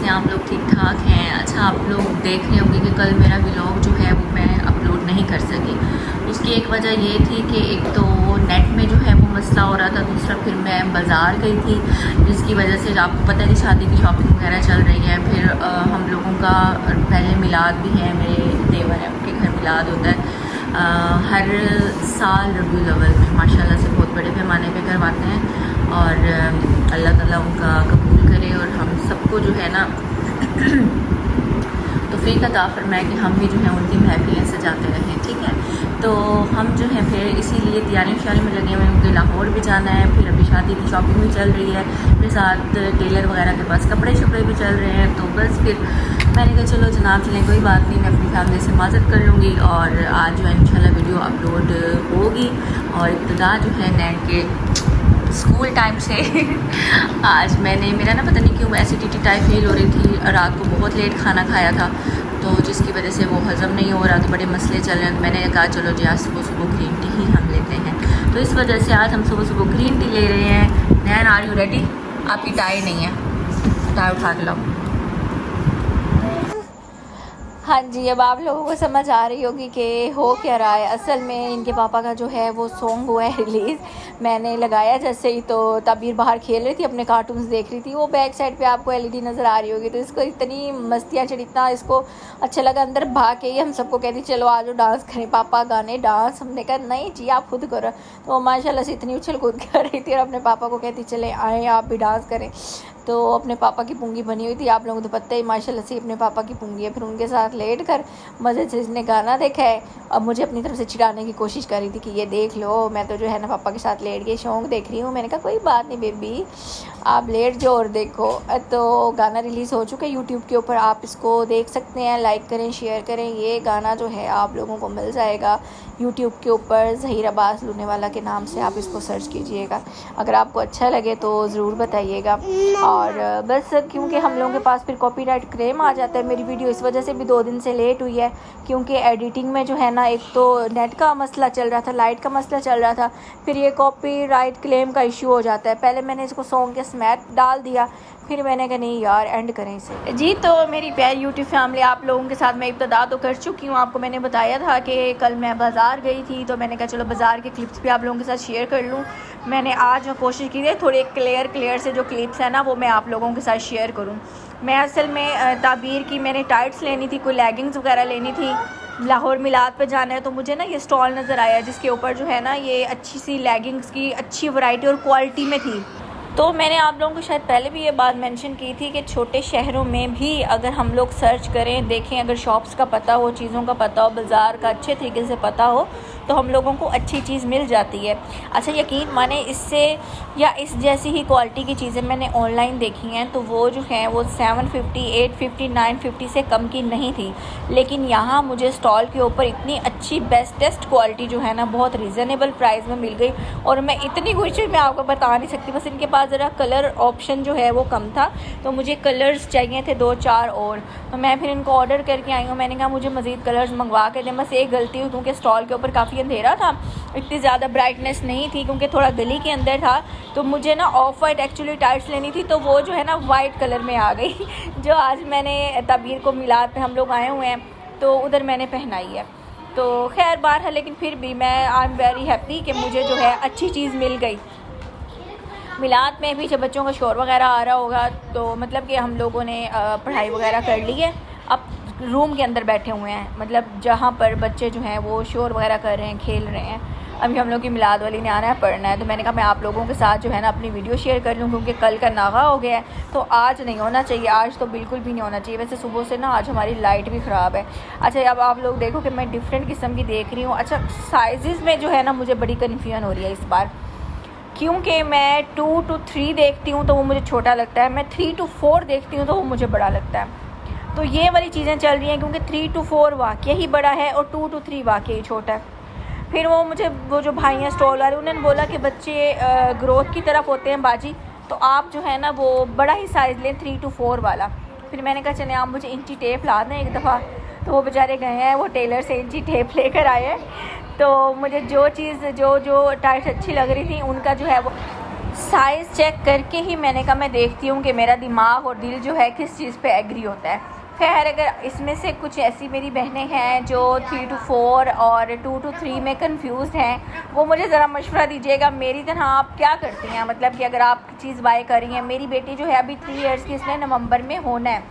कैसे हैं आप लोग? ठीक ठाक हैं? अच्छा, आप लोग देख रहे होंगे कि कल मेरा व्लॉग जो है वो मैं अपलोड नहीं कर सकी। उसकी एक वजह ये थी कि एक तो नेट में जो है वो मसला हो रहा था, दूसरा फिर मैं बाज़ार गई थी, जिसकी वजह से आपको पता है कि शादी की शॉपिंग वगैरह चल रही है। फिर हम लोगों का पहले मिलाद भी है, मेरे देवर है उनके घर मिलाद होता है हर साल रबीउल अव्वल में, माशाल्लाह से बहुत बड़े पैमाने पे करवाते हैं। और अल्लाह ताला उनका कबूल करे और हम सबको जो है ना तौफीक अता फरमाए कि हम भी जो है उनकी महफिलें सजाते रहें। ठीक है, तो हम जो है फिर इसीलिए तैयारी श्यारी में लगे हुए हैं, क्योंकि लाहौर भी जाना है, फिर अभी शादी की शॉपिंग भी चल रही है, फिर साथ टेलर वगैरह के पास कपड़े शपड़े भी चल रहे हैं। तो बस फिर मैंने कहा चलो जनाब चलें, कोई बात नहीं, मैं अपनी फैमिली से माजरत कर लूँगी और आज जो है इंशाल्लाह वीडियो अपलोड होगी। और इब्तिदा जो है नैन के स्कूल टाइम से आज मेरा ना पता नहीं क्यों एसिडिटी टाइप फील हो रही थी, रात को बहुत लेट खाना खाया था, तो जिसकी वजह से वो हज़म नहीं हो रहा, तो बड़े मसले चल रहे हैं। तो मैंने कहा चलो जी आज सुबह सुबह ग्रीन टी ही हम लेते हैं, तो इस वजह से आज हम सुबह सुबह ग्रीन टी ले रहे हैं। नैन आर यू रेडी? आपकी टाई नहीं है, टाई उठा के लाओ। हाँ जी, अब आप लोगों को समझ आ रही होगी कि हो क्या रहा है। असल में इनके पापा का जो है वो सॉन्ग हुआ है रिलीज़। मैंने लगाया जैसे ही तो तबीर बाहर खेल रही थी, अपने कार्टून्स देख रही थी। वो बैक साइड पे आपको एलईडी नज़र आ रही होगी, तो इसको इतनी मस्तियाँ चढ़ी, इतना इसको अच्छा लगा। अंदर भाग के ही हम सबको कहती चलो आज डांस करें, पापा गाने डांस। हमने कहा नहीं जी आप खुद करो, तो माशाल्लाह से इतनी उछल कूद कर रही थी और अपने पापा को कहती चले आए आप भी डांस करें। तो अपने पापा की पुंगी बनी हुई थी, आप लोगों को तो पता ही माशाल्लाह से अपने पापा की पुंगी है। फिर उनके साथ लेट कर मज़े से इसने गाना देखा है। अब मुझे अपनी तरफ से चिढ़ाने की कोशिश कर रही थी कि ये देख लो मैं तो जो है ना पापा के साथ लेट के शौक देख रही हूँ। मैंने कहा कोई बात नहीं बेबी, आप लेट जाओ और देखो। तो गाना रिलीज़ हो चुका है यूट्यूब के ऊपर, आप इसको देख सकते हैं, लाइक करें शेयर करें। ये गाना जो है आप लोगों को मिल जाएगा यूट्यूब के ऊपर, ज़हीर अब्बास लूनेवाला के नाम से आप इसको सर्च कीजिएगा। अगर आपको अच्छा लगे तो ज़रूर बताइएगा। और बस क्योंकि हम लोगों के पास फिर कॉपीराइट क्लेम आ जाता है मेरी वीडियो, इस वजह से भी 2 दिन से लेट हुई है, क्योंकि एडिटिंग में जो है ना एक तो नेट का मसला चल रहा था, लाइट का मसला चल रहा था, फिर ये कॉपीराइट क्लेम का इशू हो जाता है। पहले मैंने इसको सॉन्ग के स्मैट डाल दिया, फिर मैंने कहा नहीं यार एंड करें इसे जी। तो मेरी प्यारी यूट्यूब फैमिली, आप लोगों के साथ मैं इब्तिदा तो कर चुकी हूँ। आपको मैंने बताया था कि कल मैं बाज़ार गई थी, तो मैंने कहा चलो बाज़ार के क्लिप्स भी आप लोगों के साथ शेयर कर लूँ। मैंने आज कोशिश की है थोड़े क्लियर से जो क्लिप्स हैं ना वो मैं आप लोगों के साथ शेयर करूँ। मैं असल में ताबीर की मैंने टाइट्स लेनी थी, कोई लेगिंग्स वगैरह लेनी थी, लाहौर मिलाद पे जाना है। तो मुझे ना ये स्टॉल नज़र आया जिसके ऊपर जो है ना ये अच्छी सी लेगिंग्स की अच्छी वैरायटी और क्वालिटी में थी। तो मैंने आप लोगों को शायद पहले भी ये बात मेंशन की थी कि छोटे शहरों में भी अगर हम लोग सर्च करें, देखें, अगर शॉप्स का पता हो, चीज़ों का पता हो, बाज़ार का अच्छे तरीके से पता हो, तो हम लोगों को अच्छी चीज़ मिल जाती है। अच्छा यकीन माने इससे या इस जैसी ही क्वालिटी की चीज़ें मैंने ऑनलाइन देखी हैं, तो वो जो हैं वो 750, 850, 950 से कम की नहीं थी। लेकिन यहाँ मुझे स्टॉल के ऊपर इतनी अच्छी बेस्टेस्ट क्वालिटी जो है ना बहुत रिजनेबल प्राइस में मिल गई। और मैं इतनी खुश मैं आपको बता नहीं सकती। बस इनके पास ज़रा कलर ऑप्शन जो है वो कम था, तो मुझे कलर्स चाहिए थे 2-4 और, तो मैं फिर इनको ऑर्डर करके आई हूँ। मैंने कहा मुझे मज़ीद कलर्स मंगवा के दें। बस एक गलती हुई क्योंकि स्टॉल के ऊपर काफ़ी अंधेरा था, इतनी ज़्यादा ब्राइटनेस नहीं थी क्योंकि थोड़ा गली के अंदर था। तो मुझे ना ऑफ वाइट एक्चुअली टाइट्स लेनी थी, तो वो जो है ना वाइट कलर में आ गई जो आज मैंने तबीर को मिलाद पे हम लोग आए हुए हैं तो उधर मैंने पहनाई है। तो खैर बार है, लेकिन फिर भी मैं आई एम वेरी हैप्पी कि मुझे जो है अच्छी चीज़ मिल गई। मिलाद में भी जब बच्चों का शोर वगैरह आ रहा होगा तो मतलब कि हम लोगों ने पढ़ाई वगैरह कर ली है, अब रूम के अंदर बैठे हुए हैं, मतलब जहाँ पर बच्चे जो हैं वो शोर वगैरह कर रहे हैं, खेल रहे हैं। अभी हम लोग की मिलाद वाली ने आना है, पढ़ना है, तो मैंने कहा मैं आप लोगों के साथ जो है ना अपनी वीडियो शेयर कर लूँ, क्योंकि कल का नागा हो गया है तो आज नहीं होना चाहिए, आज तो बिल्कुल भी नहीं होना चाहिए। वैसे सुबह से ना आज हमारी लाइट भी ख़राब है। अच्छा अब आप लोग देखो कि मैं डिफरेंट किस्म की देख रही हूँ। अच्छा साइज़ में जो है ना मुझे बड़ी कन्फ्यूजन हो रही है इस बार, क्योंकि मैं 2 to 3 देखती हूँ तो वो मुझे छोटा लगता है, मैं 3 to 4 देखती हूँ तो वो मुझे बड़ा लगता है। तो ये वाली चीज़ें चल रही हैं क्योंकि 3 to 4 वाकई ही बड़ा है और 2 to 3 वाकई ही छोटा है। फिर वो जो भाई हैं स्टॉल वाले, उन्होंने बोला कि बच्चे ग्रोथ की तरफ होते हैं बाजी, तो आप जो है ना वो बड़ा ही साइज़ लें 3 to 4 वाला। फिर मैंने कहा चले आप मुझे इंची टेप ला दें एक दफ़ा, तो वो बेचारे गए हैं, वो टेलर से इंची टेप लेकर आए हैं। तो मुझे जो चीज़ जो टाइट्स अच्छी लग रही थी उनका जो है वो साइज़ चेक करके ही मैंने कहा मैं देखती हूँ कि मेरा दिमाग और दिल जो है किस चीज़ पे एग्री होता है। खैर, अगर इसमें से कुछ ऐसी मेरी बहनें हैं जो 3 to 4 और 2 to 3 में कंफ्यूज हैं, वो मुझे ज़रा मशवरा दीजिएगा मेरी तरह आप क्या करती हैं। मतलब कि अगर आप चीज़ बाय कर रही हैं, मेरी बेटी जो है अभी 3 इयर्स की, इसने नवंबर में होना है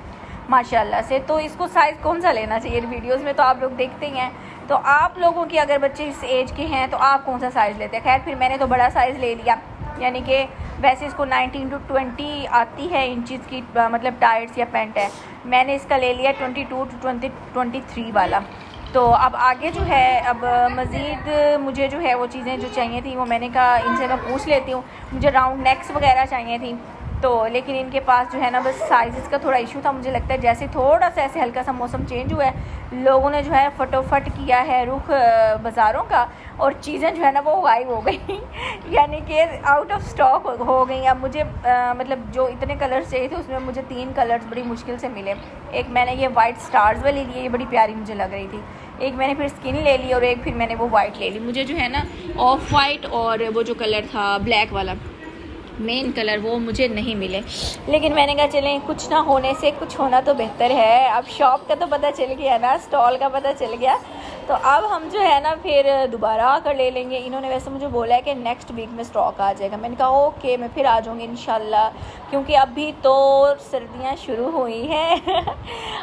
माशाल्लाह से, तो इसको साइज़ कौन सा लेना चाहिए। वीडियोज़ में तो आप लोग देखते ही हैं, तो आप लोगों की अगर बच्चे इस एज के हैं तो आप कौन सा साइज़ लेते हैं। खैर, फिर मैंने तो बड़ा साइज़ ले लिया, यानी कि वैसे इसको 19 to 20 आती है इंचज़ की, मतलब टाइट्स या पैंट है। मैंने इसका ले लिया 22 to 23 वाला। तो अब आगे जो है, अब मज़ीद मुझे जो है वो चीज़ें जो चाहिए थी वो मैंने कहा इनसे मैं पूछ लेती हूँ। मुझे राउंड नेक्स वगैरह चाहिए थी, तो लेकिन इनके पास जो है ना बस साइज़ का थोड़ा इशू था। मुझे लगता है जैसे थोड़ा सा ऐसे हल्का सा मौसम चेंज हुआ है, लोगों ने जो है फटोफट किया है रुख बाज़ारों का, और चीज़ें जो है ना वो गायब हो गई यानी कि आउट ऑफ स्टॉक हो गई। अब मुझे मतलब जो इतने कलर्स चाहिए थे उसमें मुझे 3 कलर्स बड़ी मुश्किल से मिले। एक मैंने ये वाइट स्टार्स वाली ली, ये बड़ी प्यारी मुझे लग रही थी। एक मैंने फिर स्किन ले ली और एक फिर मैंने वो वाइट ले ली। मुझे जो है ना ऑफ वाइट और वो जो कलर था ब्लैक वाला मेन कलर वो मुझे नहीं मिले, लेकिन मैंने कहा चलें कुछ ना होने से कुछ होना तो बेहतर है। अब शॉप का तो पता चल गया ना, स्टॉल का पता चल गया, तो अब हम जो है ना फिर दोबारा आकर ले लेंगे। इन्होंने वैसे मुझे बोला है कि नेक्स्ट वीक में स्टॉक आ जाएगा। मैंने कहा ओके, मैं फिर आ जाऊँगी इंशाल्लाह, क्योंकि अभी तो सर्दियाँ शुरू हुई हैं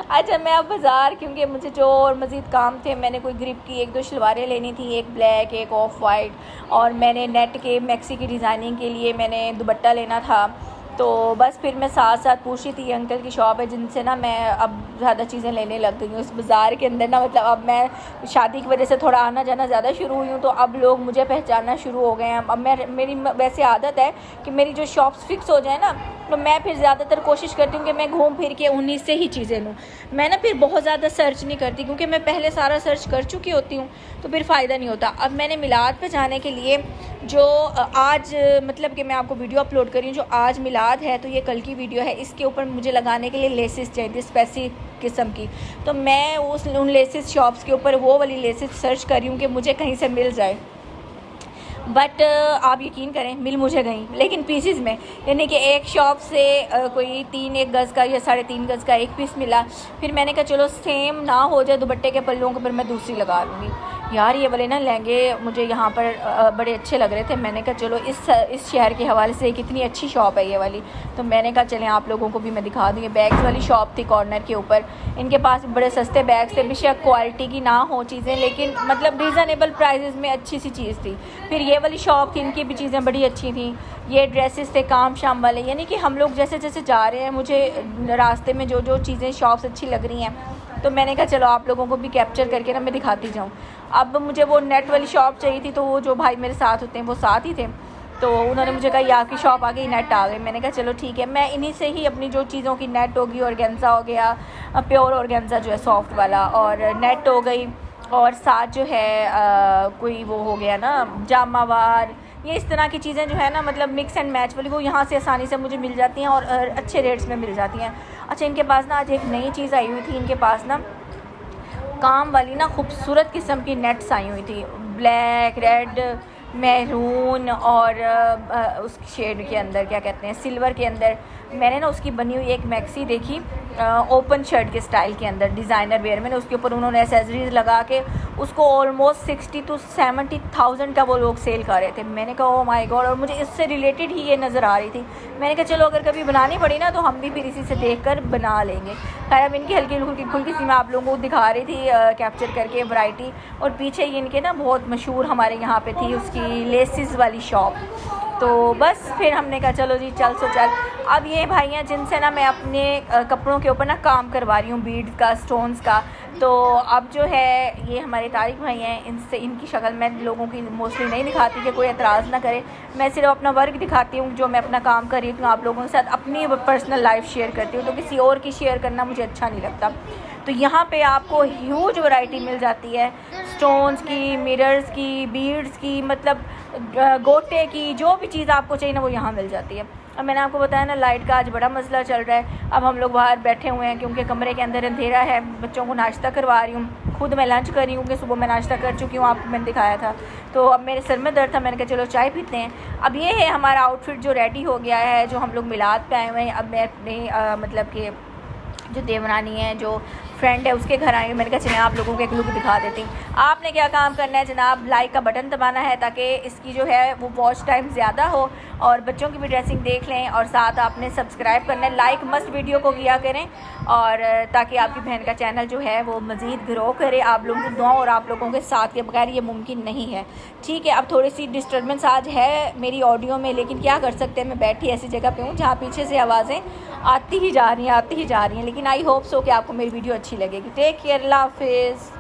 अच्छा, मैं अब बाज़ार, क्योंकि मुझे जो और मज़ीद काम थे, मैंने कोई ग्रिप की 1-2 शलवारें लेनी थी, एक ब्लैक एक ऑफ वाइट, और मैंने नेट के मैक्सी की डिज़ाइनिंग के लिए मैंने दुपट्टा लेना था। तो बस फिर मैं साथ साथ पूछ रही थी, ये अंकल की शॉप है जिनसे ना मैं अब ज़्यादा चीज़ें लेने लग गई हूँ इस बाज़ार के अंदर ना। मतलब अब मैं शादी की वजह से थोड़ा आना जाना ज़्यादा शुरू हुई हूँ, तो अब लोग मुझे पहचानना शुरू हो गए हैं। अब मेरी वैसे आदत है कि मेरी जो शॉप्स फिक्स हो जाए ना, तो मैं फिर ज़्यादातर कोशिश करती हूँ कि मैं घूम फिर के उन्हीं से ही चीज़ें लूँ। मैं ना फिर बहुत ज़्यादा सर्च नहीं करती, क्योंकि मैं पहले सारा सर्च कर चुकी होती हूँ, तो फिर फ़ायदा नहीं होता। अब मैंने मिलाद पे जाने के लिए जो आज मतलब कि मैं आपको वीडियो अपलोड कर रही हूँ, जो आज मिलाद है तो ये कल की वीडियो है, इसके ऊपर मुझे लगाने के लिए लेसेस चाहिए थी स्पेसिफिक किस्म की। तो मैं उन लेसेस शॉप्स के ऊपर वो वाली लेसेस सर्च कर रही हूँ कि मुझे कहीं से मिल जाए। बट आप यकीन करें मिल मुझे गई, लेकिन पीसीज में, यानी कि एक शॉप से कोई 1 गज़ का या 3.5 गज़ का एक पीस मिला। फिर मैंने कहा चलो सेम ना हो जाए दुपट्टे के पल्लों को, फिर मैं दूसरी लगा लूँगी। यार ये वाले ना लहंगे मुझे यहाँ पर बड़े अच्छे लग रहे थे। मैंने कहा चलो इस शहर के हवाले से कितनी अच्छी शॉप है ये वाली, तो मैंने कहा चलें आप लोगों को भी मैं दिखा दूँ। ये बैग्स वाली शॉप थी कॉर्नर के ऊपर, इनके पास बड़े सस्ते बैग्स थे, बेशक क्वालिटी की ना हो चीज़ें, लेकिन मतलब रीज़नेबल प्राइसेस में अच्छी सी चीज़ थी। फिर ये वाली शॉप थी, इनकी भी चीज़ें बड़ी अच्छी थी। ये ड्रेसेस थे काम शाम वाले, यानी कि हम लोग जैसे जैसे जा रहे हैं, मुझे रास्ते में जो जो चीज़ें शॉप्स अच्छी लग रही हैं, तो मैंने कहा चलो आप लोगों को भी कैप्चर करके ना मैं दिखाती जाऊँ। अब मुझे वो नेट वाली शॉप चाहिए थी, तो वो जो भाई मेरे साथ होते हैं वो साथ ही थे, तो उन्होंने मुझे कहा ये आपकी शॉप आ गई, नेट आ गई। मैंने कहा चलो ठीक है, मैं इन्हीं से ही अपनी जो चीज़ों की नेट होगी, ऑर्गेन्जा हो गया, प्योर ऑर्गेन्जा जो है सॉफ्ट वाला, और नेट हो गई, और साथ जो है कोई वो हो गया ना जामावार, ये इस तरह की चीज़ें जो है ना, मतलब मिक्स एंड मैच वाली, वो यहाँ से आसानी से मुझे मिल जाती हैं और अच्छे रेट्स में मिल जाती हैं। अच्छा, इनके पास ना आज एक नई चीज़ आई हुई थी, इनके पास ना काम वाली ना खूबसूरत किस्म की नेट्स आई हुई थी, ब्लैक, रेड, मैरून और उस शेड के अंदर क्या कहते हैं सिल्वर के अंदर। मैंने ना उसकी बनी हुई एक मैक्सी देखी ओपन शर्ट के स्टाइल के अंदर, डिज़ाइनर वेयर में, उसके ऊपर उन्होंने एसेसरीज लगा के उसको ऑलमोस्ट 60,000 to 70,000 का वो लोग सेल कर रहे थे। मैंने कहा ओ माय गॉड, और मुझे इससे रिलेटेड ही ये नज़र आ रही थी। मैंने कहा चलो अगर कभी बनानी पड़ी ना तो हम भी फिर इसी से देख कर बना लेंगे। खैर अब इनकी हल्की फुल्की सी मैं आप लोगों को दिखा रही थी कैप्चर करके वैरायटी, और पीछे ये इनके ना बहुत मशहूर हमारे यहाँ पे थी उसकी लेसिस वाली शॉप। तो बस फिर हमने कहा चलो जी चल सो चल। अब ये भाई हैं जिनसे ना मैं अपने कपड़ों के ऊपर ना काम करवा रही हूँ, बीड्स का, स्टोन्स का। तो अब जो है ये हमारे तारिक भाई हैं, इनसे इनकी शक्ल मैं लोगों की मोस्टली नहीं दिखाती कि कोई एतराज़ ना करे। मैं सिर्फ अपना वर्क दिखाती हूँ, जो मैं अपना काम कर रही हूँ, आप लोगों के साथ अपनी पर्सनल लाइफ शेयर करती हूँ, तो किसी और की शेयर करना मुझे अच्छा नहीं लगता। तो यहाँ पे आपको ह्यूज वैरायटी मिल जाती है स्टोन्स की, मिरर्स की, बीड्स की, मतलब गोटे की, जो भी चीज़ आपको चाहिए ना वो यहाँ मिल जाती है। अब मैंने आपको बताया ना लाइट का आज बड़ा मसला चल रहा है। अब हम लोग बाहर बैठे हुए हैं क्योंकि कमरे के अंदर अंधेरा है। बच्चों को नाश्ता करवा रही हूँ, खुद मैं लंच कर रही हूँ कि सुबह मैं नाश्ता कर चुकी हूँ, आपको मैंने दिखाया था। तो अब मेरे सर में दर्द था, मैंने कहा चलो चाय पीते हैं। अब ये है हमारा आउटफिट जो रेडी हो गया है, जो हम लोग मिलाद पे आए हुए हैं। अब मैं अपने मतलब कि जो देवरानी है, जो फ्रेंड है, उसके घर आएंगे। मैंने कहा चले आप लोगों को एक लुक दिखा देती हूँ। आपने क्या काम करना है जनाब, लाइक का बटन दबाना है ताकि इसकी जो है वो वॉच टाइम ज़्यादा हो और बच्चों की भी ड्रेसिंग देख लें, और साथ आपने सब्सक्राइब करना है, लाइक मस्ट वीडियो को किया करें, और ताकि आपकी बहन का चैनल जो है वो मज़ीद ग्रो करे। आप लोगों की दुआ और आप लोगों के साथ के बगैर ये मुमकिन नहीं है, ठीक है। अब थोड़ी सी डिस्टर्बेंस आज है मेरी ऑडियो में, लेकिन क्या कर सकते हैं, मैं बैठी ऐसी जगह पे हूँ जहाँ पीछे से आवाज़ें आती ही जा रही हैं, लेकिन आई होप सो कि आपको मेरी वीडियो अच्छी लगेगी। टेक केयर, अल्लाह हाफिज़।